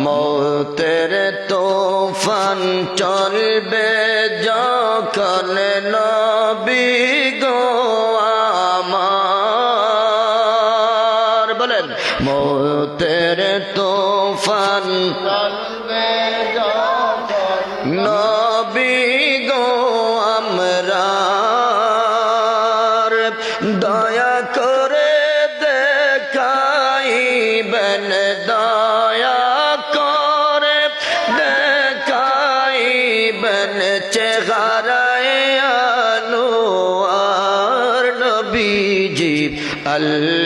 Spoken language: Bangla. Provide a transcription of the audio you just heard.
মৌতের তুফান চলবে যখন নবী গো আমার বলেন মৌতের তুফান চলবে যখন নবী গো আমরা দয়া করে দেখাইবেন দয়া করে দেখাইবেন চেহারায় আনোয়ার নবীজি আল্লাহ